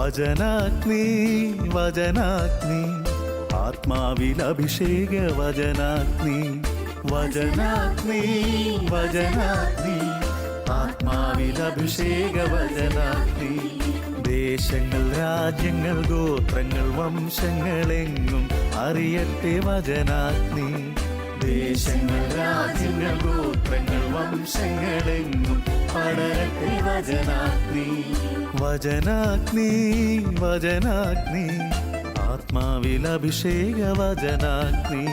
വചനാഗ്നി വചനാഗ്നി ആത്മാവിൽ അഭിഷേക വചനാഗ്നി വചനാഗ്നി വചനാഗ്നി ആത്മാവിൽ അഭിഷേക വചനാഗ്നി ദേശങ്ങൾ രാജ്യങ്ങൾ ഗോത്രങ്ങൾ വംശങ്ങളെങ്ങും അറിയട്ടെ വചനാഗ്നി ദേശങ്ങൾ രാജ്യങ്ങൾ ഗോത്രങ്ങൾ വംശങ്ങളെങ്ങും പടരട്ടെ വചനാഗ്നി വചനാഗ്നി വചനാഗ്നി ആത്മാവിൽ അഭിഷേക വചനാഗ്നി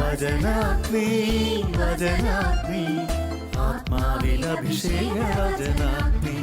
വചനാഗ്നി വചനാഗ്നി ആത്മാവിൽ അഭിഷേക വചനാഗ്നി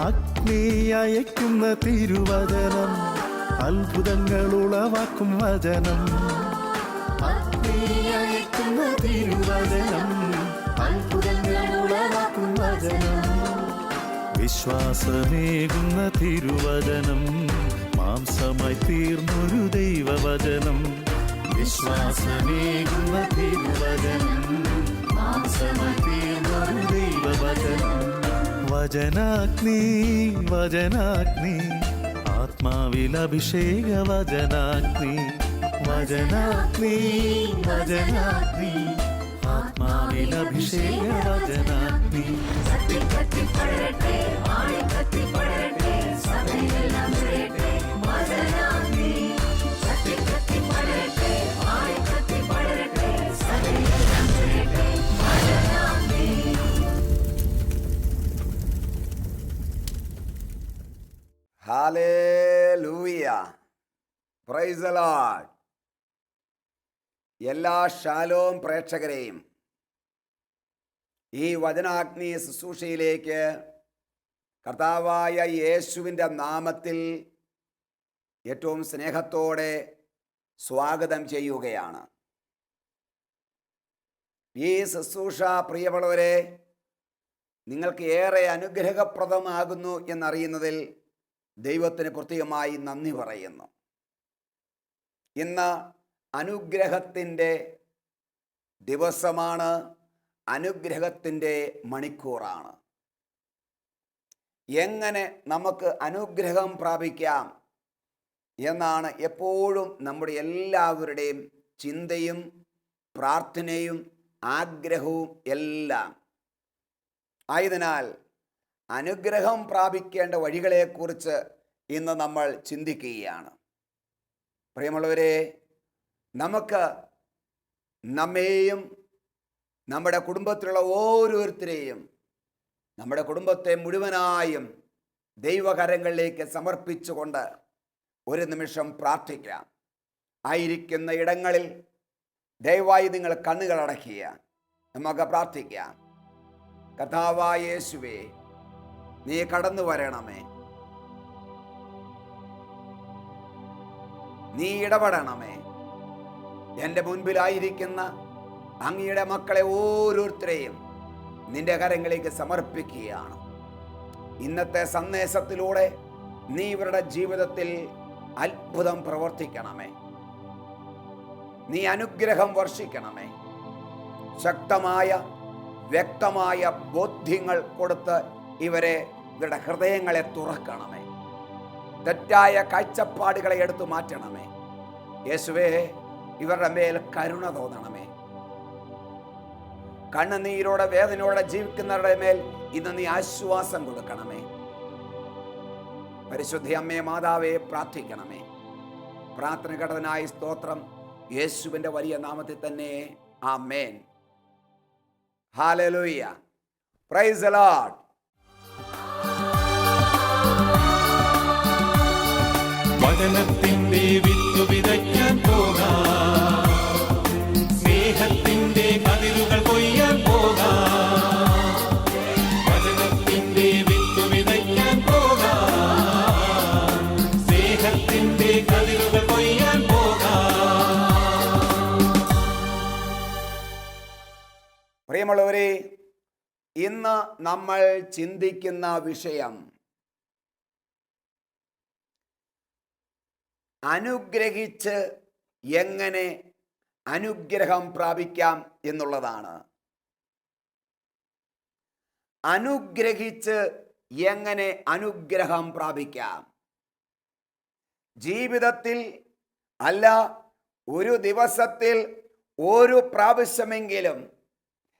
അഗ്നി അയക്കുന്ന തിരുവചനം അത്ഭുതങ്ങൾ ഉളവാക്കും വചനം അഗ്നി അയക്കുന്ന തിരുവചനം അത്ഭുതങ്ങൾ ഉളവാക്കും വചനം വിശ്വാസമേകുന്ന തിരുവചനം മാംസമായി തീർന്നൊരു ദൈവവചനം വിശ്വാസമേകുന്ന തിരുവചനം മാംസമായി തീർന്നൊരു ദൈവവചനം വചനാഗ്നി വചനാഗ്നി ആത്മാവിൽ അഭിഷേക വചനാഗ്നി വചനാഗ്നി വചനാഗ്നി ആത്മാവിൽ അഭിഷേക വചനാഗ്നി ഹല്ലേലൂയ, പ്രൈസ് ദി ലോർഡ്. എല്ലാ ഷാലോം പ്രേക്ഷകരെയും ഈ വചനാഗ്നി ശുശ്രൂഷയിലേക്ക് കർത്താവായ യേശുവിൻ്റെ നാമത്തിൽ ഏറ്റവും സ്നേഹത്തോടെ സ്വാഗതം ചെയ്യുകയാണ്. ഈ ശുശ്രൂഷ പ്രിയമുള്ളവരെ നിങ്ങൾക്ക് ഏറെ അനുഗ്രഹപ്രദമാകുന്നു എന്നറിയുന്നതിൽ ദൈവത്തിന് പ്രത്യേകമായി നന്ദി പറയുന്നു. ഇന്ന് അനുഗ്രഹത്തിൻ്റെ ദിവസമാണ്, അനുഗ്രഹത്തിൻ്റെ മണിക്കൂറാണ്. എങ്ങനെ നമുക്ക് അനുഗ്രഹം പ്രാപിക്കാം എന്നാണ് എപ്പോഴും നമ്മുടെ എല്ലാവരുടെയും ചിന്തയും പ്രാർത്ഥനയും ആഗ്രഹവും എല്ലാം. ആയതിനാൽ അനുഗ്രഹം പ്രാപിക്കേണ്ട വഴികളെക്കുറിച്ച് ഇന്ന് നമ്മൾ ചിന്തിക്കുകയാണ്. പ്രിയമുള്ളവരെ, നമുക്ക് നമ്മെയും നമ്മുടെ കുടുംബത്തിലുള്ള ഓരോരുത്തരെയും നമ്മുടെ കുടുംബത്തെ മുഴുവനായും ദൈവകരങ്ങളിലേക്ക് സമർപ്പിച്ചുകൊണ്ട് ഒരു നിമിഷം പ്രാർത്ഥിക്കാം. ആയിരിക്കുന്ന ഇടങ്ങളിൽ ദയവായി നിങ്ങൾ കണ്ണുകൾ അടയ്ക്കുക. നമുക്ക് പ്രാർത്ഥിക്കാം. കർത്താവായ യേശുവേ, നീ കടന്നു വരണമേ, നീ ഇടപെടണമേ. എൻ്റെ മുൻപിലായിരിക്കുന്ന അങ്ങയുടെ മക്കളെ ഓരോരുത്തരെയും നിന്റെ കരങ്ങളിലേക്ക് സമർപ്പിക്കുകയാണ്. ഇന്നത്തെ സന്ദേശത്തിലൂടെ നീ ഇവരുടെ ജീവിതത്തിൽ അത്ഭുതം പ്രവർത്തിക്കണമേ. നീ അനുഗ്രഹം വർഷിക്കണമേ. ശക്തമായ വ്യക്തമായ ബോധ്യങ്ങൾ കൊടുത്ത് ഇവരുടെ ഹൃദയങ്ങളെ തുറക്കണമേ. തെറ്റായ കാഴ്ചപ്പാടുകളെ എടുത്തു മാറ്റണമേ. യേശുവേ, ഇവരുടെ മേൽ കരുണ തോന്നണമേ. കണ്ണുനീരോടെ വേദനയോടെ ജീവിക്കുന്നവരുടെ മേൽ ഇന്ന് നീ ആശ്വാസം കൊടുക്കണമേ. പരിശുദ്ധ അമ്മേ മാതാവേ, പ്രാർത്ഥിക്കണമേ. പ്രാർത്ഥന കേട്ടതിനായി സ്തോത്രം. യേശുവിൻ്റെ വലിയ നാമത്തിൽ തന്നെ ആമേൻ. Hallelujah, praise the lord. വചനത്തിന്റെ വിത്ത് വിതയ്ക്കാൻ പോകാം, സ്നേഹത്തിന്റെ കതിരുകൾ കൊയ്യാൻ പോകാം. പ്രിയമുള്ളവരെ, ഇന്ന് നമ്മൾ ചിന്തിക്കുന്ന വിഷയം അനുഗ്രഹിച്ച് എങ്ങനെ അനുഗ്രഹം പ്രാപിക്കാം എന്നുള്ളതാണ്. അനുഗ്രഹിച്ച് എങ്ങനെ അനുഗ്രഹം പ്രാപിക്കാം? ജീവിതത്തിൽ അല്ല, ഒരു ദിവസത്തിൽ ഒരു പ്രാവശ്യമെങ്കിലും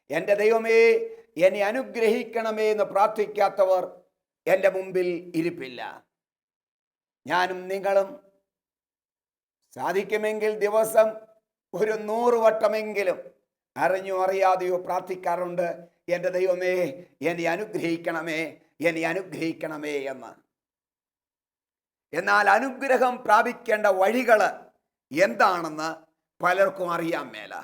എൻ്റെ ദൈവമേ എന്നെ അനുഗ്രഹിക്കണമേ എന്ന് പ്രാർത്ഥിക്കാത്തവർ എൻ്റെ മുമ്പിൽ ഇരിപ്പില്ല. ഞാനും നിങ്ങളും സാധിക്കുമെങ്കിൽ ദിവസം ഒരു 100 വട്ടമെങ്കിലും അറിഞ്ഞോ അറിയാതെയോ പ്രാർത്ഥിക്കാറുണ്ട്, എൻ്റെ ദൈവമേ എന്നെ അനുഗ്രഹിക്കണമേ, എന്നെ അനുഗ്രഹിക്കണമേ എന്ന്. എന്നാൽ അനുഗ്രഹം പ്രാപിക്കേണ്ട വഴികൾ എന്താണെന്ന് പലർക്കും അറിയാൻ മേല.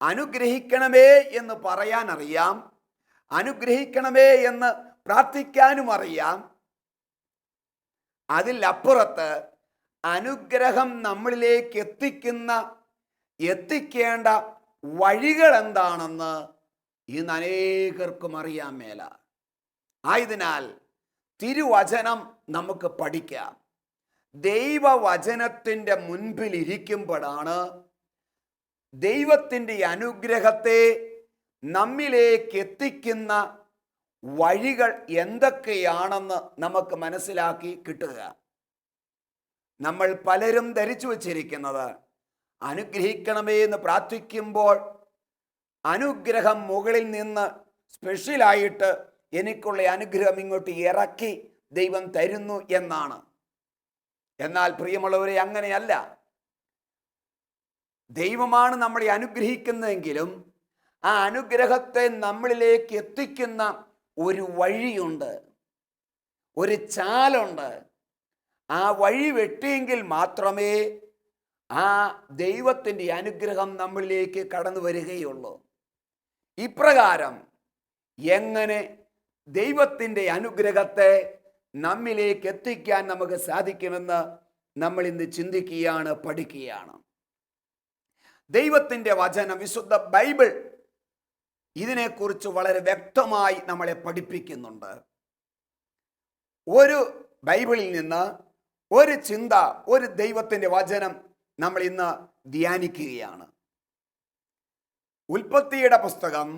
അനുഗ്രഹിക്കണമേ എന്ന് പറയാൻ അറിയാം, അനുഗ്രഹിക്കണമേ എന്ന് പ്രാർത്ഥിക്കാനും അറിയാം. അതിലപ്പുറത്ത് അനുഗ്രഹം നമ്മളിലേക്ക് എത്തിക്കേണ്ട വഴികൾ എന്താണെന്ന് ഇന്ന് അനേകർക്കും അറിയാൻ മേല. ആയതിനാൽ തിരുവചനം നമുക്ക് പഠിക്കാം. ദൈവവചനത്തിൻ്റെ മുൻപിൽ ഇരിക്കുമ്പോഴാണ് ദൈവത്തിൻ്റെ അനുഗ്രഹത്തെ നമ്മിലേക്ക് എത്തിക്കുന്ന വഴികൾ എന്തൊക്കെയാണെന്ന് നമുക്ക് മനസ്സിലാക്കി കിട്ടുക. നമ്മൾ പലരും ധരിച്ചു വച്ചിരിക്കുന്നത് അനുഗ്രഹിക്കണമേ എന്ന് പ്രാർത്ഥിക്കുമ്പോൾ അനുഗ്രഹം മുകളിൽ നിന്ന് സ്പെഷ്യലായിട്ട് എനിക്കുള്ള അനുഗ്രഹം ഇങ്ങോട്ട് ഇറക്കി ദൈവം തരുന്നു എന്നാണ്. എന്നാൽ പ്രിയമുള്ളവരെ, അങ്ങനെയല്ല. ദൈവമാണ് നമ്മളെ അനുഗ്രഹിക്കുന്നതെങ്കിലും ആ അനുഗ്രഹത്തെ നമ്മളിലേക്ക് എത്തിക്കുന്ന ഒരു വഴിയുണ്ട്, ഒരു ചാലുണ്ട്. ആ വഴി വെട്ടിയെങ്കിൽ മാത്രമേ ആ ദൈവത്തിൻ്റെ അനുഗ്രഹം നമ്മളിലേക്ക് കടന്നു വരികയുള്ളൂ. ഇപ്രകാരം എങ്ങനെ ദൈവത്തിൻ്റെ അനുഗ്രഹത്തെ നമ്മിലേക്ക് എത്തിക്കാൻ നമുക്ക് സാധിക്കുമെന്ന് നമ്മൾ ഇന്ന് ചിന്തിക്കുകയാണ്, പഠിക്കുകയാണ്. ദൈവത്തിൻ്റെ വചനം, വിശുദ്ധ ബൈബിൾ ഇതിനെക്കുറിച്ച് വളരെ വ്യക്തമായി നമ്മളെ പഠിപ്പിക്കുന്നുണ്ട്. ഒരു ബൈബിളിൽ നിന്ന് ഒരു ചിന്ത, ഒരു ദൈവത്തിൻ്റെ വചനം നമ്മൾ ഇന്ന് ധ്യാനിക്കുകയാണ്. ഉൽപ്പത്തിയുടെ പുസ്തകം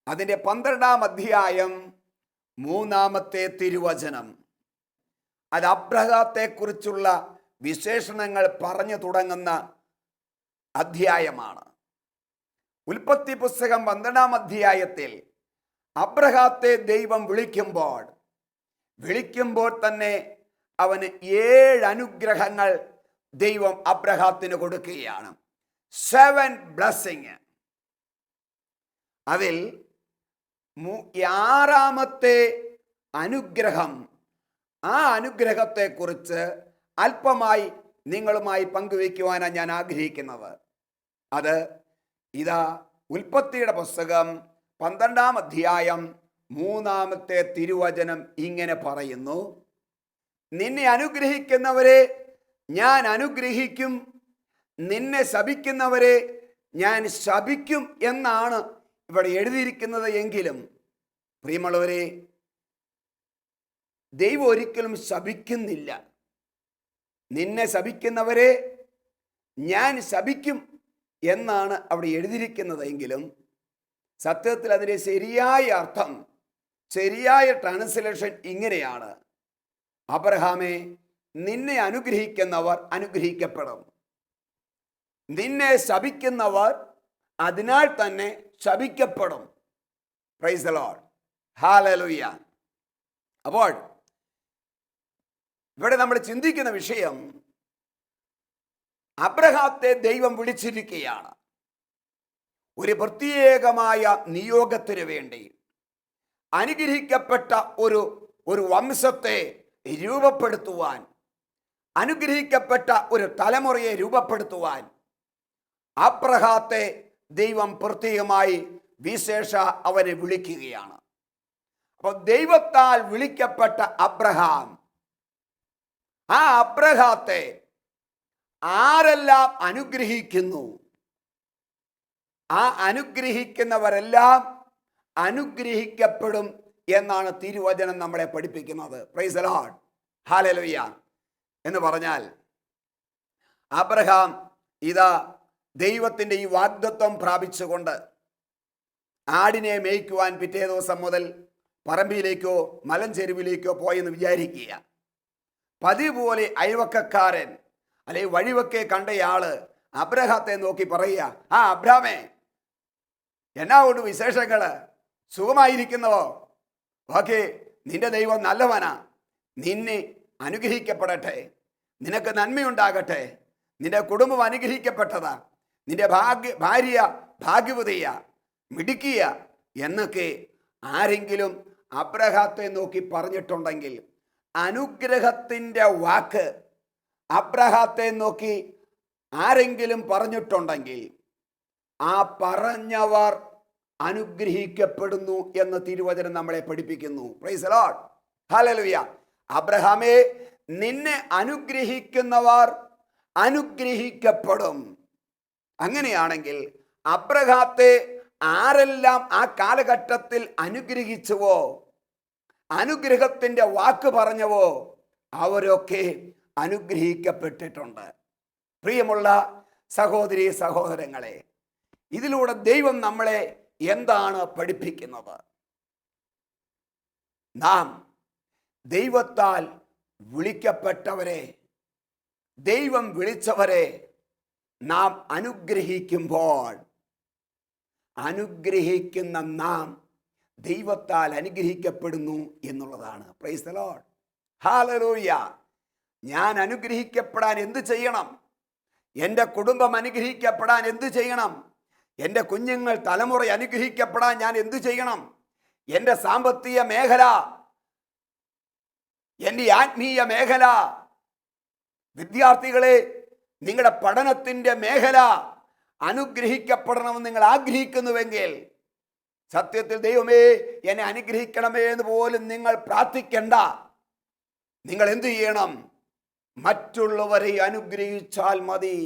അതിൻ്റെ 12-ാം അധ്യായം 3-ാമത്തെ തിരുവചനം. അത് അബ്രഹാത്തെക്കുറിച്ചുള്ള വിശേഷണങ്ങൾ പറഞ്ഞു തുടങ്ങുന്ന അധ്യായമാണ്. ഉൽപ്പത്തി പുസ്തകം 12-ാം അധ്യായത്തിൽ അബ്രഹാത്തെ ദൈവം വിളിക്കുമ്പോൾ തന്നെ അവന് 7 അനുഗ്രഹങ്ങൾ ദൈവം അബ്രഹാത്തിന് കൊടുക്കുകയാണ്. 7 ബ്ലെസ്സിങ്. അതിൽ 6-ാമത്തെ അനുഗ്രഹം, ആ അനുഗ്രഹത്തെക്കുറിച്ച് അല്പമായി നിങ്ങളുമായി പങ്കുവയ്ക്കുവാനാണ് ഞാൻ ആഗ്രഹിക്കുന്നത്. അത് ഇതാ ഉൽപ്പത്തിയുടെ പുസ്തകം 12-ാം അധ്യായം 3-ാമത്തെ തിരുവചനം ഇങ്ങനെ പറയുന്നു: നിന്നെ അനുഗ്രഹിക്കുന്നവരെ ഞാൻ അനുഗ്രഹിക്കും, നിന്നെ ശപിക്കുന്നവരെ ഞാൻ ശപിക്കും എന്നാണ് ഇവിടെ എഴുതിയിരിക്കുന്നത്. എങ്കിലും പ്രിയമുള്ളവരെ, ദൈവം ഒരിക്കലും ശപിക്കുന്നില്ല. നിന്നെ ശപിക്കുന്നവരെ ഞാൻ ശപിക്കും എന്നാണ് അവിടെ എഴുതിയിരിക്കുന്നത്. എങ്കിലും സത്യത്തിൽ അതിൻ്റെ ശരിയായ അർത്ഥം, ശരിയായ ട്രാൻസ്ലേഷൻ ഇങ്ങനെയാണ്: അബ്രഹാമേ, നിന്നെ അനുഗ്രഹിക്കുന്നവർ അനുഗ്രഹിക്കപ്പെടും, നിന്നെ ശപിക്കുന്നവർ അതിനാൽ തന്നെ ശപിക്കപ്പെടും. Praise the lord, hallelujah. അപ്പോൾ ഇവിടെ നമ്മൾ ചിന്തിക്കുന്ന വിഷയം, അബ്രഹാത്തെ ദൈവം വിളിച്ചിരിക്കുകയാണ് ഒരു പ്രത്യേകമായ നിയോഗത്തിന് വേണ്ടി. അനുഗ്രഹിക്കപ്പെട്ട ഒരു വംശത്തെ രൂപപ്പെടുത്തുവാൻ, അനുഗ്രഹിക്കപ്പെട്ട ഒരു തലമുറയെ രൂപപ്പെടുത്തുവാൻ അബ്രഹാത്തെ ദൈവം പ്രത്യേകമായി വിശേഷ അവനെ വിളിക്കുകയാണ്. അപ്പോൾ ദൈവത്താൽ വിളിക്കപ്പെട്ട അബ്രഹാം, ആ അബ്രഹാത്തെ ആരെല്ലാം അനുഗ്രഹിക്കുന്നു, ആ അനുഗ്രഹിക്കുന്നവരെല്ലാം അനുഗ്രഹിക്കപ്പെടും എന്നാണ് തിരുവചനം നമ്മളെ പഠിപ്പിക്കുന്നത്. Price the lord, hallelujah. എന്ന് പറഞ്ഞാൽ അബ്രഹാം ഇതാ ദൈവത്തിൻ്റെ ഈ വാഗ്ദത്വം പ്രാപിച്ചുകൊണ്ട് ആടിനെ മേയ്ക്കുവാൻ പിറ്റേ ദിവസം മുതൽ പറമ്പിലേക്കോ മലഞ്ചെരുവിലേക്കോ പോയെന്ന് വിചാരിക്കുക. പതിവ് പോലെ അയൽവക്കക്കാരൻ അല്ലെങ്കിൽ വഴിവക്കെ കണ്ടയാള് അബ്രഹാത്തെ നോക്കി പറയുക, ആ അബ്രഹാമേ, എന്നാ കൊണ്ട് വിശേഷങ്ങള്, സുഖമായിരിക്കുന്നവോ? ഓക്കെ, നിന്റെ ദൈവം നല്ലവനാ, നിന്നെ അനുഗ്രഹിക്കപ്പെടട്ടെ, നിനക്ക് നന്മയുണ്ടാകട്ടെ, നിന്റെ കുടുംബം അനുഗ്രഹിക്കപ്പെട്ടതാ, നിന്റെ ഭാര്യ ഭാഗ്യവതിയ, മിടുക്കിയ എന്നൊക്കെ ആരെങ്കിലും അബ്രഹാത്തെ നോക്കി പറഞ്ഞിട്ടുണ്ടെങ്കിൽ, അനുഗ്രഹത്തിൻ്റെ വാക്ക് അബ്രഹാത്തെ നോക്കി ആരെങ്കിലും പറഞ്ഞിട്ടുണ്ടെങ്കിൽ, ആ പറഞ്ഞവർ അനുഗ്രഹിക്കപ്പെടുന്നു എന്ന് തിരുവചനം നമ്മളെ പഠിപ്പിക്കുന്നു. Praise the lord, hallelujah. അബ്രഹാമേ, നിന്നെ അനുഗ്രഹിക്കുന്നവർ അനുഗ്രഹിക്കപ്പെടും. അങ്ങനെയാണെങ്കിൽ അബ്രഹാത്തെ ആരെല്ലാം ആ കാലഘട്ടത്തിൽ അനുഗ്രഹിച്ചുവോ, അനുഗ്രഹത്തിൻ്റെ വാക്ക് പറഞ്ഞവോ, അവരൊക്കെ അനുഗ്രഹിക്കപ്പെട്ടിട്ടുണ്ട്. പ്രിയമുള്ള സഹോദരീ സഹോദരങ്ങളെ, ഇതിലൂടെ ദൈവം നമ്മളെ എന്താണ് പഠിപ്പിക്കുന്നത്? നാം ദൈവത്താൽ വിളിക്കപ്പെട്ടവരെ, ദൈവം വിളിച്ചവരെ നാം അനുഗ്രഹിക്കുമ്പോൾ, അനുഗ്രഹിക്കുന്ന നാം ദൈവത്താൽ അനുഗ്രഹിക്കപ്പെടുന്നു എന്നുള്ളതാണ്. Price the lord, hallelujah. ഞാൻ അനുഗ്രഹിക്കപ്പെടാൻ എന്ത് ചെയ്യണം? എൻ്റെ കുടുംബം അനുഗ്രഹിക്കപ്പെടാൻ എന്ത് ചെയ്യണം? എൻ്റെ കുഞ്ഞുങ്ങൾ തലമുറ അനുഗ്രഹിക്കപ്പെടാൻ ഞാൻ എന്ത് ചെയ്യണം? എൻ്റെ സാമ്പത്തിക മേഖല, എൻ്റെ ആത്മീയ മേഖല, വിദ്യാർത്ഥികളെ നിങ്ങളുടെ പഠനത്തിൻ്റെ മേഖല അനുഗ്രഹിക്കപ്പെടണമെന്ന് നിങ്ങൾ ആഗ്രഹിക്കുന്നുവെങ്കിൽ, സത്യത്തിൽ ദൈവമേ എന്നെ അനുഗ്രഹിക്കണമേ എന്ന് പോലും നിങ്ങൾ പ്രാർത്ഥിക്കണ്ട. നിങ്ങൾ എന്തു ചെയ്യണം? മറ്റുള്ളവരെ അനുഗ്രഹിച്ചാൽ മതി.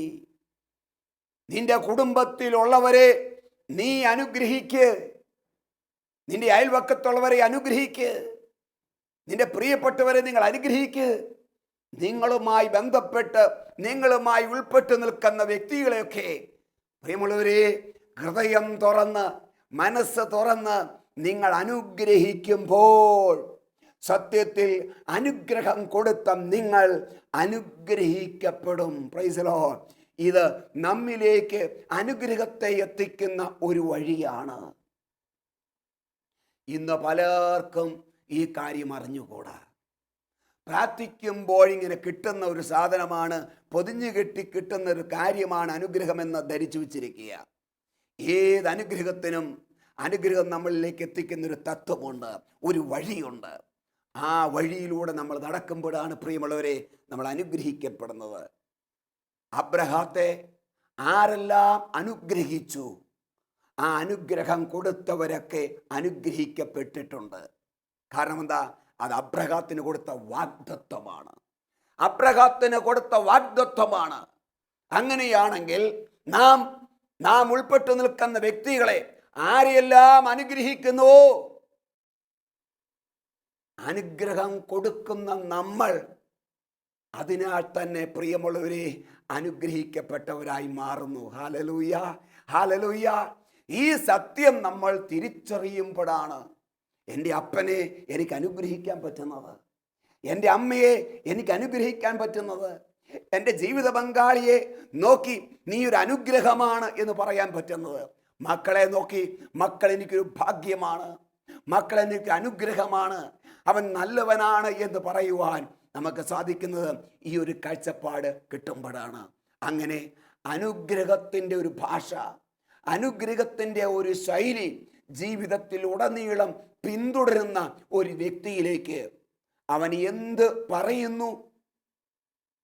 നിന്റെ കുടുംബത്തിലുള്ളവരെ നീ അനുഗ്രഹിക്ക്, നിന്റെ അയൽവക്കത്തുള്ളവരെ അനുഗ്രഹിക്ക്, നിന്റെ പ്രിയപ്പെട്ടവരെ നിങ്ങൾ അനുഗ്രഹിക്ക്. നിങ്ങളുമായി ബന്ധപ്പെട്ട് നിങ്ങളുമായി ഉൾപ്പെട്ടു നിൽക്കുന്ന വ്യക്തികളെയൊക്കെ പ്രിയമുള്ളവരെ ഹൃദയം തുറന്ന് മനസ്സ് തുറന്ന് നിങ്ങൾ അനുഗ്രഹിക്കുമ്പോൾ, സത്യത്തിൽ അനുഗ്രഹം കൊടുത്ത നിങ്ങൾ അനുഗ്രഹിക്കപ്പെടും. Praise the lord. ഇത് നമ്മിലേക്ക് അനുഗ്രഹത്തെ എത്തിക്കുന്ന ഒരു വഴിയാണ്. ഇന്ന് പലർക്കും ഈ കാര്യം അറിഞ്ഞുകൂടാ. പ്രാർത്ഥിക്കുമ്പോൾ ഇങ്ങനെ കിട്ടുന്ന ഒരു സാധനമാണ്, പൊതിഞ്ഞു കെട്ടി കിട്ടുന്ന ഒരു കാര്യമാണ് അനുഗ്രഹമെന്ന് ധരിച്ചു വച്ചിരിക്കുക. ഏത് അനുഗ്രഹത്തിനും അനുഗ്രഹം നമ്മളിലേക്ക് എത്തിക്കുന്ന ഒരു തത്വമുണ്ട്, ഒരു വഴിയുണ്ട്. ആ വഴിയിലൂടെ നമ്മൾ നടക്കുമ്പോഴാണ് പ്രിയമുള്ളവരെ നമ്മൾ അനുഗ്രഹിക്കപ്പെടുന്നത്. അബ്രഹാത്തെ ആരെല്ലാം അനുഗ്രഹിച്ചു, ആ അനുഗ്രഹം കൊടുത്തവരൊക്കെ അനുഗ്രഹിക്കപ്പെട്ടിട്ടുണ്ട്. കാരണം എന്താ? അത് അബ്രഹാത്തിന് കൊടുത്ത വാഗ്ദത്വമാണ്, അബ്രഹാത്തിന് കൊടുത്ത വാഗ്ദത്വമാണ്. അങ്ങനെയാണെങ്കിൽ നാം ഉൾപ്പെട്ടു നിൽക്കുന്ന വ്യക്തികളെ ആരെയെല്ലാം അനുഗ്രഹിക്കുന്നു, അനുഗ്രഹം കൊടുക്കുന്ന നമ്മൾ അതിനാൽ തന്നെ പ്രിയമുള്ളവരെ അനുഗ്രഹിക്കപ്പെട്ടവരായി മാറുന്നു. Hallelujah, hallelujah. ഈ സത്യം നമ്മൾ തിരിച്ചറിയുമ്പോഴാണ് എൻ്റെ അപ്പനെ എനിക്ക് അനുഗ്രഹിക്കാൻ പറ്റുന്നത്, എൻ്റെ അമ്മയെ എനിക്ക് അനുഗ്രഹിക്കാൻ പറ്റുന്നത്, എൻ്റെ ജീവിത പങ്കാളിയെ നോക്കി നീ ഒരു അനുഗ്രഹമാണ് എന്ന് പറയാൻ പറ്റുന്നത്, മക്കളെ നോക്കി മക്കൾ എനിക്കൊരു ഭാഗ്യമാണ്, മക്കൾ എനിക്ക് അനുഗ്രഹമാണ്, അവൻ നല്ലവനാണ് എന്ന് പറയുവാൻ നമുക്ക് സാധിക്കുന്നത് ഈ ഒരു കാഴ്ചപ്പാട് കിട്ടുമ്പോഴാണ്. അങ്ങനെ അനുഗ്രഹത്തിൻ്റെ ഒരു ഭാഷ, അനുഗ്രഹത്തിൻ്റെ ഒരു ശൈലി ജീവിതത്തിൽ ഉടനീളം പിന്തുടരുന്ന ഒരു വ്യക്തിയിലേക്ക് അവൻ എന്ത് പറയുന്നു,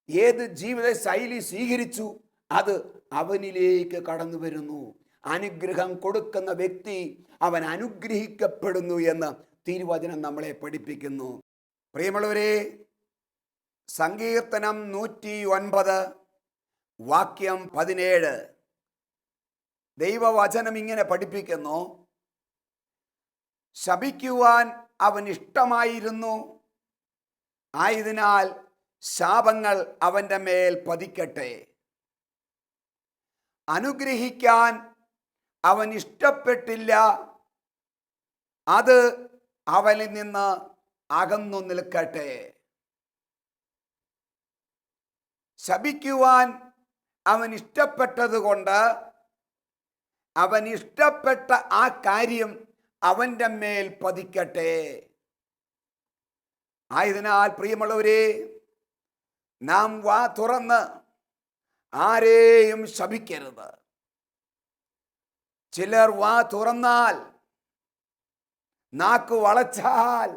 ഏത് ജീവിത ശൈലി സ്വീകരിച്ചു, അത് അവനിലേക്ക് കടന്നു വരുന്നു. അനുഗ്രഹം കൊടുക്കുന്ന വ്യക്തി അവൻ അനുഗ്രഹിക്കപ്പെടുന്നു എന്ന് തിരുവചനം നമ്മളെ പഠിപ്പിക്കുന്നു. പ്രിയമുള്ളവരെ, സങ്കീർത്തനം 109 വാക്യം 17, ദൈവവചനം ഇങ്ങനെ പഠിപ്പിക്കുന്നു, ശപിക്കുവാൻ അവൻ ഇഷ്ടമായിരുന്നു, ആയതിനാൽ ശാപങ്ങൾ അവൻ്റെ മേൽ പതിക്കട്ടെ. അനുഗ്രഹിക്കാൻ അവൻ ഇഷ്ടപ്പെട്ടില്ല, അത് അവനിൽ നിന്ന് അകന്നു നിൽക്കട്ടെ. ശപിക്കുവാൻ അവൻ ഇഷ്ടപ്പെട്ടതുകൊണ്ട് അവൻ ഇഷ്ടപ്പെട്ട ആ കാര്യം അവൻ്റെ മേൽ പതിക്കട്ടെ. ആയതിനാൽ പ്രിയമുള്ളവരെ, നാം വാ തുറന്ന് ആരെയും ശപിക്കരുത്. ചിലർ വാ തുറന്നാൽ, നാക്ക് വളച്ചാൽ,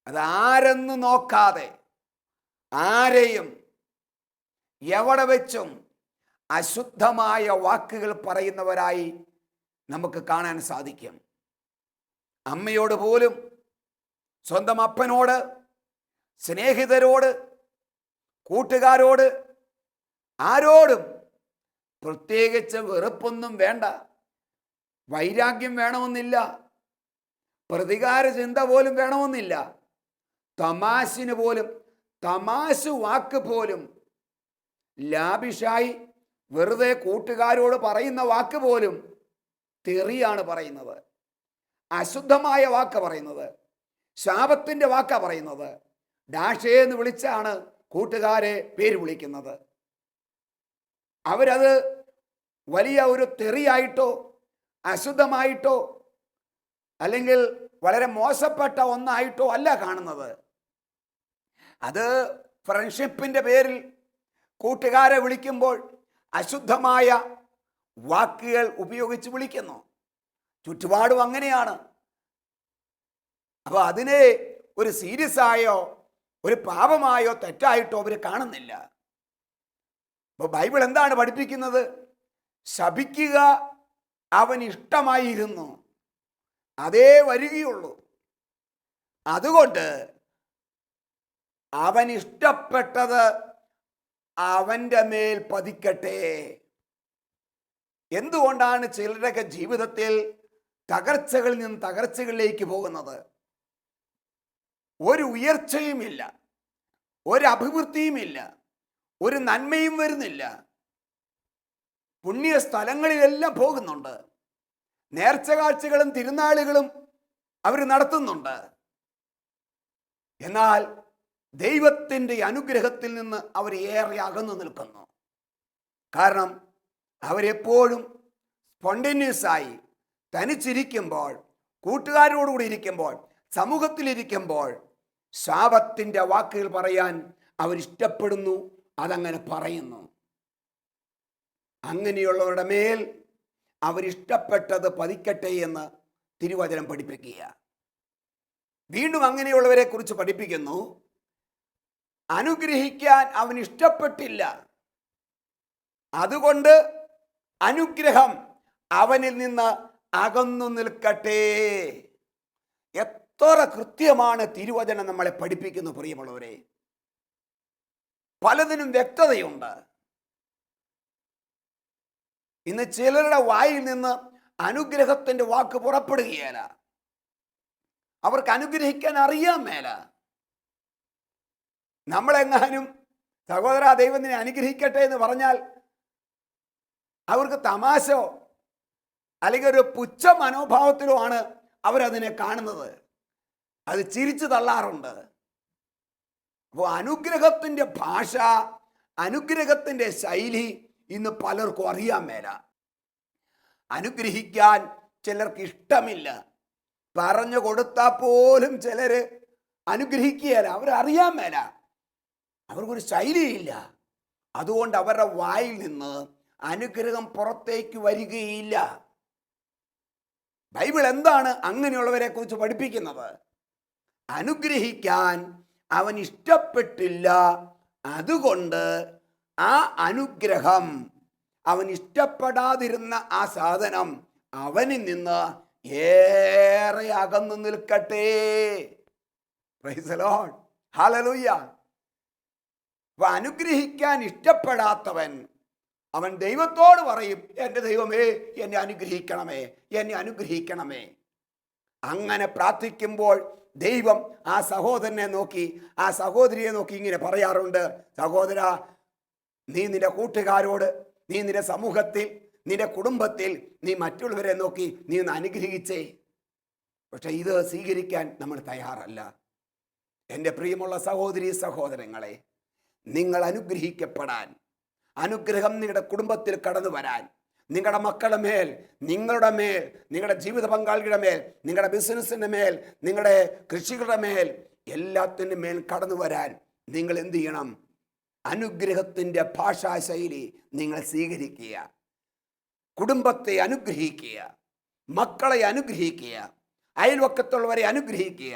അത് ആരെന്ന് നോക്കാതെ ആരെയും എവിടെ വെച്ചും അശുദ്ധമായ വാക്കുകൾ പറയുന്നവരായി നമുക്ക് കാണാൻ സാധിക്കും. അമ്മയോട് പോലും, സ്വന്തം അപ്പനോട്, സ്നേഹിതരോട്, കൂട്ടുകാരോട്, ആരോടും പ്രത്യേകിച്ച് വെറുപ്പൊന്നും വേണ്ട, വൈരാഗ്യം വേണമെന്നില്ല, പ്രതികാര ചിന്ത പോലും വേണമെന്നില്ല. തമാശിന് പോലും, തമാശ വാക്ക് പോലും, ലാബിഷായി വെറുതെ കൂട്ടുകാരോട് പറയുന്ന വാക്ക് പോലും തെറിയാണ് പറയുന്നത്, അശുദ്ധമായ വാക്ക് പറയുന്നത്, ശാപത്തിൻ്റെ വാക്ക പറയുന്നത്. ഡാഷേ എന്ന് വിളിച്ചാണ് കൂട്ടുകാരെ പേര് വിളിക്കുന്നത്. അവരത് വലിയ ഒരു തെറിയായിട്ടോ അശുദ്ധമായിട്ടോ അല്ലെങ്കിൽ വളരെ മോശപ്പെട്ട ഒന്നായിട്ടോ അല്ല കാണുന്നത്. അത് ഫ്രണ്ട്ഷിപ്പിൻ്റെ പേരിൽ കൂട്ടുകാരെ വിളിക്കുമ്പോൾ അശുദ്ധമായ വാക്കുകൾ ഉപയോഗിച്ച് വിളിക്കുന്നു. ചുറ്റുപാടും അങ്ങനെയാണ്. അപ്പോൾ അതിനെ ഒരു സീരിയസ് ആയോ ഒരു പാപമായോ തെറ്റായിട്ടോ അവർ കാണുന്നില്ല. അപ്പോൾ ബൈബിൾ എന്താണ് പഠിപ്പിക്കുന്നത്? ശപിക്കുക അവൻ ഇഷ്ടമായിരുന്നു, അതേ വരികയുള്ളൂ. അതുകൊണ്ട് അവൻ ഇഷ്ടപ്പെട്ടത് അവൻ്റെ മേൽ പതിക്കട്ടെ. എന്തുകൊണ്ടാണ് ചിലരുടെയൊക്കെ ജീവിതത്തിൽ തകർച്ചകളിൽ നിന്ന് തകർച്ചകളിലേക്ക് പോകുന്നത്? ഒരു ഉയർച്ചയുമില്ല, ഒരു അഭിവൃദ്ധിയുമില്ല, ഒരു നന്മയും വരുന്നില്ല. പുണ്യ സ്ഥലങ്ങളിലെല്ലാം പോകുന്നുണ്ട്, നേർച്ച കാഴ്ചകളും തിരുനാളുകളും അവർ നടത്തുന്നുണ്ട്. എന്നാൽ ദൈവത്തിൻ്റെ അനുഗ്രഹത്തിൽ നിന്ന് അവർ ഏറെ അകന്നു നിൽക്കുന്നു. കാരണം അവരെപ്പോഴും സ്പോണ്ടേനിയസായി തനിച്ചിരിക്കുമ്പോൾ, കൂട്ടുകാരോടുകൂടി ഇരിക്കുമ്പോൾ, സമൂഹത്തിലിരിക്കുമ്പോൾ ശാപത്തിൻ്റെ വാക്കുകൾ പറയാൻ അവരിഷ്ടപ്പെടുന്നു, അതങ്ങനെ പറയുന്നു. അങ്ങനെയുള്ളവരുടെ മേൽ അവരിഷ്ടപ്പെട്ടത് പതിക്കട്ടെ എന്ന് തിരുവചനം പഠിപ്പിക്കുക. വീണ്ടും അങ്ങനെയുള്ളവരെ കുറിച്ച് പഠിപ്പിക്കുന്നു, അനുഗ്രഹിക്കാൻ അവൻ ഇഷ്ടപ്പെട്ടില്ല, അതുകൊണ്ട് അനുഗ്രഹം അവനിൽ നിന്ന് അകന്നു നിൽക്കട്ടെ. എത്ര കൃത്യമാണ് തിരുവചനം നമ്മളെ പഠിപ്പിക്കുന്നു പ്രിയമുള്ളവരെ. പലതിനും വ്യക്തതയുണ്ട്. ഇന്ന് ചിലരുടെ വായിൽ നിന്ന് അനുഗ്രഹത്തിൻ്റെ വാക്ക് പുറപ്പെടുകയില്ല. അവർക്ക് അനുഗ്രഹിക്കാൻ അറിയാൻ മേല. നമ്മളെങ്ങാനും സഹോദര ദൈവം നിന്നെ അനുഗ്രഹിക്കട്ടെ എന്ന് പറഞ്ഞാൽ അവർക്ക് തമാശോ അല്ലെങ്കിൽ ഒരു പുച്ഛ മനോഭാവത്തിലോ ആണ് അവരതിനെ കാണുന്നത്. അത് ചിരിച്ചു തള്ളാറുണ്ട്. അപ്പോൾ അനുഗ്രഹത്തിൻ്റെ ഭാഷ, അനുഗ്രഹത്തിൻ്റെ ശൈലി ഇന്ന് പലർക്കും അറിയാൻ മേല. അനുഗ്രഹിക്കാൻ ചിലർക്ക് ഇഷ്ടമില്ല. പറഞ്ഞു കൊടുത്താൽ പോലും ചിലർ അനുഗ്രഹിക്കുകയല്ല, അവരറിയാൻ മേല, അവർക്കൊരു ശൈലിയില്ല. അതുകൊണ്ട് അവരുടെ വായിൽ നിന്ന് അനുഗ്രഹം പുറത്തേക്ക് വരികയില്ല. ബൈബിൾ എന്താണ് അങ്ങനെയുള്ളവരെ കുറിച്ച് പഠിപ്പിക്കുന്നത്? അനുഗ്രഹിക്കാൻ അവൻ ഇഷ്ടപ്പെട്ടില്ല, അതുകൊണ്ട് ആ അനുഗ്രഹം, അവൻ ഇഷ്ടപ്പെടാതിരുന്ന ആ സാധനം അവനിൽ നിന്ന് ഏറെ അകന്നു നിൽക്കട്ടെ. Price the lord, hallelujah. അപ്പൊ അനുഗ്രഹിക്കാൻ ഇഷ്ടപ്പെടാത്തവൻ അവൻ ദൈവത്തോട് പറയും, എൻ്റെ ദൈവമേ എന്നെ അനുഗ്രഹിക്കണമേ, എന്നെ അനുഗ്രഹിക്കണമേ. അങ്ങനെ പ്രാർത്ഥിക്കുമ്പോൾ ദൈവം ആ സഹോദരനെ നോക്കി, ആ സഹോദരിയെ നോക്കി ഇങ്ങനെ പറയാറുണ്ട്, സഹോദര, നീ നിന്റെ കൂട്ടുകാരോട്, നീ നിന്റെ സമൂഹത്തിൽ, നിന്റെ കുടുംബത്തിൽ, നീ മറ്റുള്ളവരെ നോക്കി നീ ഒന്ന് അനുഗ്രഹിച്ചേ. പക്ഷെ ഇത് സ്വീകരിക്കാൻ നമ്മൾ തയ്യാറല്ല. എൻ്റെ പ്രിയമുള്ള സഹോദരി സഹോദരങ്ങളെ, നിങ്ങൾ അനുഗ്രഹിക്കപ്പെടാൻ, അനുഗ്രഹം നിങ്ങളുടെ കുടുംബത്തിൽ കടന്നു വരാൻ, നിങ്ങളുടെ മക്കളുടെ മേൽ, നിങ്ങളുടെ മേൽ, നിങ്ങളുടെ ജീവിത പങ്കാളികളുടെ മേൽ, നിങ്ങളുടെ ബിസിനസ്സിൻ്റെ മേൽ, നിങ്ങളുടെ കൃഷികളുടെ മേൽ, എല്ലാത്തിൻ്റെ മേൽ കടന്നു വരാൻ നിങ്ങൾ എന്ത് ചെയ്യണം? അനുഗ്രഹത്തിൻ്റെ ഭാഷാശൈലി നിങ്ങൾ സ്വീകരിക്കുക. കുടുംബത്തെ അനുഗ്രഹിക്കുക, മക്കളെ അനുഗ്രഹിക്കുക, അയൽവക്കത്തുള്ളവരെ അനുഗ്രഹിക്കുക,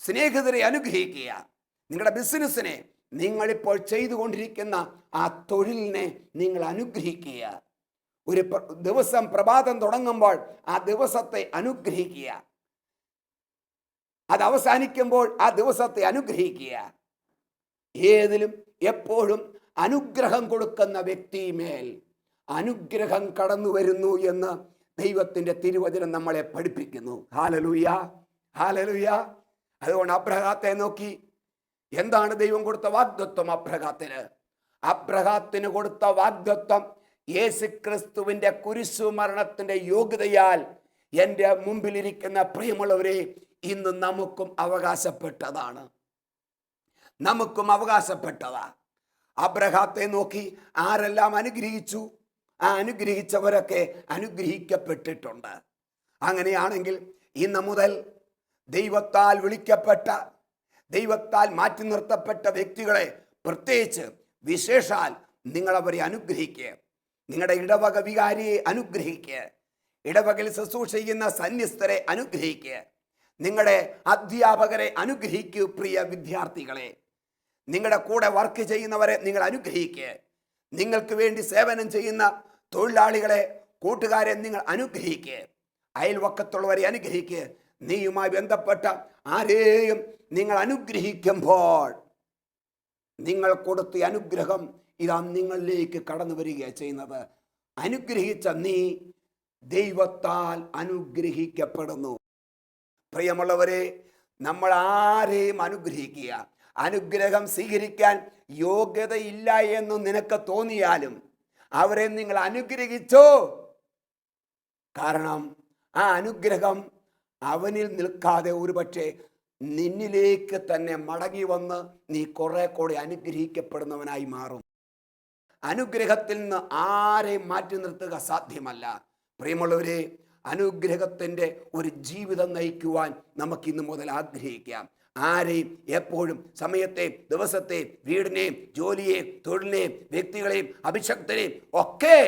സ്നേഹിതരെ അനുഗ്രഹിക്കുക, നിങ്ങളുടെ ബിസിനസ്സിനെ, നിങ്ങളിപ്പോൾ ചെയ്തുകൊണ്ടിരിക്കുന്ന ആ തൊഴിലിനെ നിങ്ങൾ അനുഗ്രഹിക്കുക. ഒരു ദിവസം പ്രഭാതം തുടങ്ങുമ്പോൾ ആ ദിവസത്തെ അനുഗ്രഹിക്കുക, അത് അവസാനിക്കുമ്പോൾ ആ ദിവസത്തെ അനുഗ്രഹിക്കുക. ഏതിലും എപ്പോഴും അനുഗ്രഹം കൊടുക്കുന്ന വ്യക്തിമേൽ അനുഗ്രഹം കടന്നു വരുന്നു എന്ന് ദൈവത്തിൻ്റെ തിരുവചനം നമ്മളെ പഠിപ്പിക്കുന്നു. Hallelujah, hallelujah. അതുകൊണ്ട് അബ്രഹാത്തെ നോക്കി, എന്താണ് ദൈവം കൊടുത്ത വാഗ്ദത്വം അബ്രഹാത്തിന്? അബ്രഹാത്തിന് കൊടുത്ത വാഗ്ദത്വം യേശുക്രിസ്തുവിന്റെ കുരിശുമരണത്തിന്റെ യോഗ്യതയാൽ എൻ്റെ മുമ്പിലിരിക്കുന്ന പ്രിയമുള്ളവരെ, ഇന്ന് നമുക്കും അവകാശപ്പെട്ടതാണ്. നമുക്കും അവകാശപ്പെട്ടതാ. അബ്രഹാത്തെ നോക്കി ആരെല്ലാം അനുഗ്രഹിച്ചു, ആ അനുഗ്രഹിച്ചവരൊക്കെ അനുഗ്രഹിക്കപ്പെട്ടിട്ടുണ്ട്. അങ്ങനെയാണെങ്കിൽ ഇന്ന് മുതൽ ദൈവത്താൽ വിളിക്കപ്പെട്ട, ദൈവത്താൽ മാറ്റി നിർത്തപ്പെട്ട വ്യക്തികളെ, പ്രത്യേകിച്ച് വിശേഷാൽ നിങ്ങളവരെ അനുഗ്രഹിക്കുക. നിങ്ങളുടെ ഇടവക വികാരിയെ അനുഗ്രഹിക്കുക, ഇടവകയിൽ ശുശ്രൂഷ ചെയ്യുന്ന സന്യസ്തരെ അനുഗ്രഹിക്കുക, നിങ്ങളുടെ അധ്യാപകരെ അനുഗ്രഹിക്കൂ. പ്രിയ വിദ്യാർത്ഥികളെ, നിങ്ങളുടെ കൂടെ വർക്ക് ചെയ്യുന്നവരെ നിങ്ങൾ അനുഗ്രഹിക്കുക. നിങ്ങൾക്ക് വേണ്ടി സേവനം ചെയ്യുന്ന തൊഴിലാളികളെ, കൂട്ടുകാരെ നിങ്ങൾ അനുഗ്രഹിക്കുക. അയൽവക്കത്തുള്ളവരെ അനുഗ്രഹിക്കുക. നീയുമായി ബന്ധപ്പെട്ട ആരെയും നിങ്ങൾ അനുഗ്രഹിക്കുമ്പോൾ നിങ്ങൾ കൊടുത്ത അനുഗ്രഹം ഇതാ നിങ്ങളിലേക്ക് കടന്നു വരികയാണ് ചെയ്യുന്നത്. അനുഗ്രഹിച്ച നീ ദൈവത്താൽ അനുഗ്രഹിക്കപ്പെടുന്നു. പ്രിയമുള്ളവരെ, നമ്മൾ ആരെയും അനുഗ്രഹിക്കുക. അനുഗ്രഹം സ്വീകരിക്കാൻ യോഗ്യതയില്ല എന്ന് നിനക്ക് തോന്നിയാലും അവരെ നിങ്ങൾ അനുഗ്രഹിച്ചോ. കാരണം ആ അനുഗ്രഹം അവനിൽ നിൽക്കാതെ ഒരുപക്ഷെ നിന്നിലേക്ക് തന്നെ മടങ്ങി വന്ന് നീ കുറെ കൂടെ അനുഗ്രഹിക്കപ്പെടുന്നവനായി മാറും. അനുഗ്രഹത്തിൽ നിന്ന് ആരെയും മാറ്റി നിർത്തുക സാധ്യമല്ല. പ്രിയമുള്ളവരെ, അനുഗ്രഹത്തിൻ്റെ ഒരു ജീവിതം നയിക്കുവാൻ നമുക്കിന്ന് മുതൽ ആഗ്രഹിക്കാം. ആരെയും എപ്പോഴും സമയത്തെ, ദിവസത്തെ, വീടിനെയും ജോലിയെയും തൊഴിലിനെയും വ്യക്തികളെയും അഭിഷക്തരെയും ഒക്കെ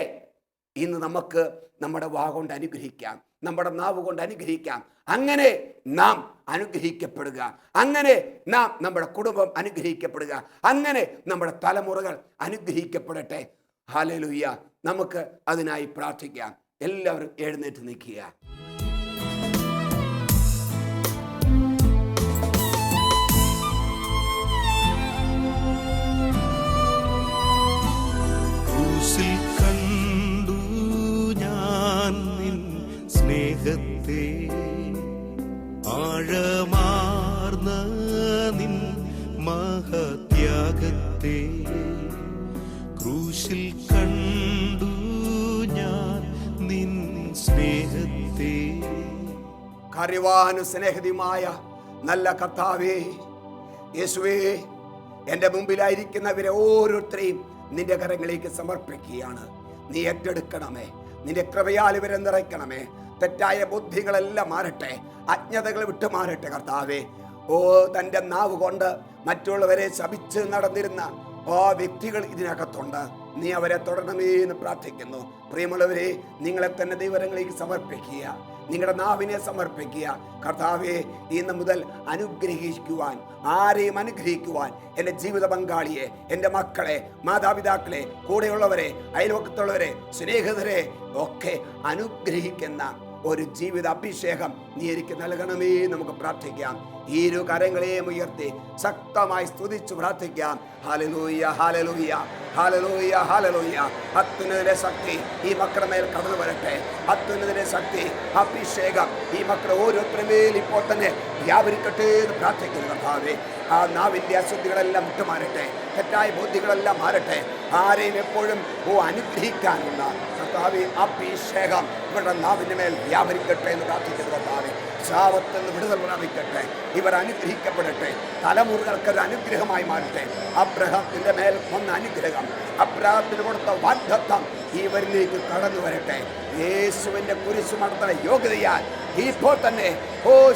ഇന്ന് നമുക്ക് നമ്മുടെ വാ കൊണ്ട് അനുഗ്രഹിക്കാം, നമ്മുടെ നാവ് കൊണ്ട് അനുഗ്രഹിക്കാം. അങ്ങനെ നാം അനുഗ്രഹിക്കപ്പെടുക, അങ്ങനെ നാം നമ്മുടെ കുടുംബം അനുഗ്രഹിക്കപ്പെടുക, അങ്ങനെ നമ്മുടെ തലമുറകൾ അനുഗ്രഹിക്കപ്പെടട്ടെ. ഹല്ലേലൂയ. നമുക്ക് അതിനായി പ്രാർത്ഥിക്കാം. എല്ലാവരും എഴുന്നേറ്റ് നിൽക്കുക. ക്രൂശിൽ കണ്ടു ഞാൻ നിൻ സ്നേഹത്തെ, ആഴമാർന്ന നിൻ മഹത്യാഗത്തെ. ക്രൂശിൽ കണ്ടു ഞാൻ നിൻ സ്നേഹത്തെ. കാര്യവാനും സ്നേഹതിയുമായ നല്ല കർത്താവേ, യേശുവേ, എൻ്റെ മുമ്പിലായിരിക്കുന്നവരെ ഓരോരുത്തരെയും നിന്റെ കരങ്ങളിലേക്ക് സമർപ്പിക്കുകയാണ്. നീ ഏറ്റെടുക്കണമേ. നിന്റെ കൃപയാൽ ഇവരെ നിറയ്ക്കണമേ. തെറ്റായ ബുദ്ധികളെല്ലാം മാറട്ടെ, അജ്ഞതകൾ വിട്ടുമാറട്ടെ കർത്താവേ. ഓ, തൻ്റെ നാവ് കൊണ്ട് മറ്റുള്ളവരെ ശപിച്ച് നടന്നിരുന്ന വ്യക്തികൾ ഇതിനകത്തുണ്ട്. നീ അവരെ തുടരണമേ എന്ന് പ്രാർത്ഥിക്കുന്നു. പ്രിയമുള്ളവരെ, നിങ്ങളെ തന്നെ ദൈവങ്ങളിലേക്ക് സമർപ്പിക്കുക, നിങ്ങളുടെ നാവിനെ സമർപ്പിക്കുക. കർത്താവെ, ഇന്ന് മുതൽ അനുഗ്രഹിക്കുവാൻ, ആരെയും അനുഗ്രഹിക്കുവാൻ, എൻ്റെ ജീവിത പങ്കാളിയെ, എൻ്റെ മക്കളെ, മാതാപിതാക്കളെ, കൂടെയുള്ളവരെ, അയൽവക്കത്തുള്ളവരെ, സ്നേഹിതരെ ഒക്കെ അനുഗ്രഹിക്കുന്ന ഒരു ജീവിത അഭിഷേകം നീ എനിക്ക് നൽകണമേ. നമുക്ക് പ്രാർത്ഥിക്കാം. ഇരു കരങ്ങളെയും ഉയർത്തി ശക്തമായി സ്തുതിച്ചു പ്രാർത്ഥിക്കാം. Hallelujah, hallelujah, hallelujah, hallelujah. അത്യുന്നതന്റെ ശക്തി ഈ മക്കളുടെ മേൽ കടന്നു വരട്ടെ. അത്യുന്നതന്റെ ശക്തി, അഭിഷേകം ഈ മക്കളെ ഓരോരുത്തരുമേൽ ഇപ്പോൾ തന്നെ വ്യാപരിക്കട്ടെ എന്ന് പ്രാർത്ഥിക്കുന്നു കർത്താവേ. ആ നാവിൻ്റെ അശുദ്ധികളെല്ലാം വിട്ടുമാറട്ടെ, തെറ്റായ ബുദ്ധികളെല്ലാം മാറട്ടെ. ആരെയും എപ്പോഴും അനുഗ്രഹിക്കാനുള്ള കർത്താവേ അഭിഷേകം ഇവരുടെ നാവിൻ്റെ മേൽ വ്യാപരിക്കട്ടെ എന്ന് പ്രാർത്ഥിക്കുന്നു കർത്താവേ. ശാപത്തിൽ നിന്ന് വിടുതൽ പ്രാപിക്കട്ടെ. ഇവർ അനുഗ്രഹിക്കപ്പെടട്ടെ. തലമുറകൾക്കൊരു അനുഗ്രഹമായി മാറട്ടെ. അബ്രഹാത്തിന്റെ മേൽ വന്ന അനുഗ്രഹം, അബ്രഹാത്തിന് കൊടുത്ത വാഗ്ദത്തം ഇവരിലേക്ക് കടന്നു വരട്ടെ. യേശുവിന്റെ കുരിശു നടത്തുന്ന യോഗ്യതയാൽ ഇപ്പോൾ തന്നെ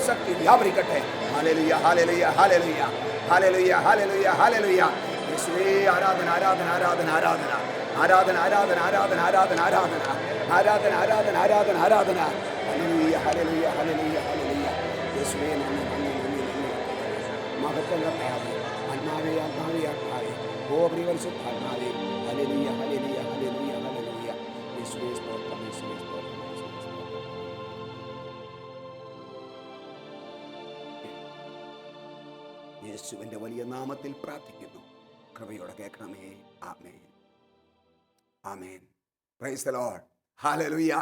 ശക്തി വ്യാപരിക്കട്ടെ. Hallelujah, hallelujah, hallelujah, hallelujah, hallelujah, hallelujah. യേശുവേ ആരാധന, ആരാധന, ആരാധന, ആരാധന, ആരാധന, ആരാധന, ആരാധന, ആരാധന, ആരാധന, ആരാധന, ആരാധന, ആരാധന, ആരാധന. Hallelujah, hallelujah, hallelujah, hallelujah. യേശുവേ നന്ദി, നന്ദി, നന്ദി, നന്ദി. മഹത്വം കർത്താവേ, ആത്മാവേ, ആത്മാവേ, ആത്മാവേ, പരിശുദ്ധാത്മാവേ. Hallelujah, hallelujah, hallelujah, hallelujah. യേശുവേ സ്തോത്രം, യേശുവേ സ്തോത്രം, യേശുവേ സ്തോത്രം. യേശുവിന്റെ വലിയ നാമത്തിൽ പ്രാർത്ഥിക്കുന്നു. കൃപയോടെ കേൾക്കണമേ. ആമേൻ, ആമേൻ. Praise the lord. ഹല്ലേലൂയ.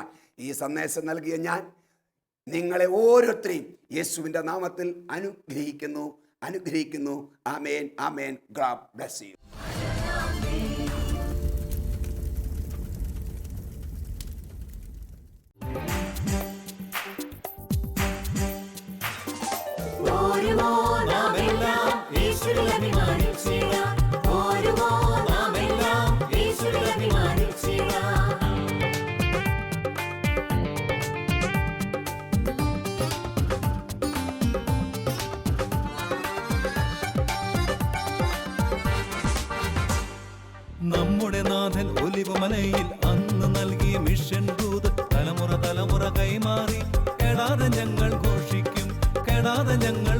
ഈ സന്ദേശം നൽകിയ ഞാൻ നിങ്ങളെ ഓരോരുത്തരെയും യേശുവിന്റെ നാമത്തിൽ അനുഗ്രഹിക്കുന്നു, അനുഗ്രഹിക്കുന്നു. ആമേൻ, ആമേൻ. God bless you. നമ്മുടെ നാഥൻ ഒലിവുമലയിൽ അന്ന് നൽകിയ മിഷൻ ദൂത് തലമുറ തലമുറ കൈമാറി കെടാതെ ഞങ്ങൾ ഘോഷിക്കും, കെടാതെ ഞങ്ങൾ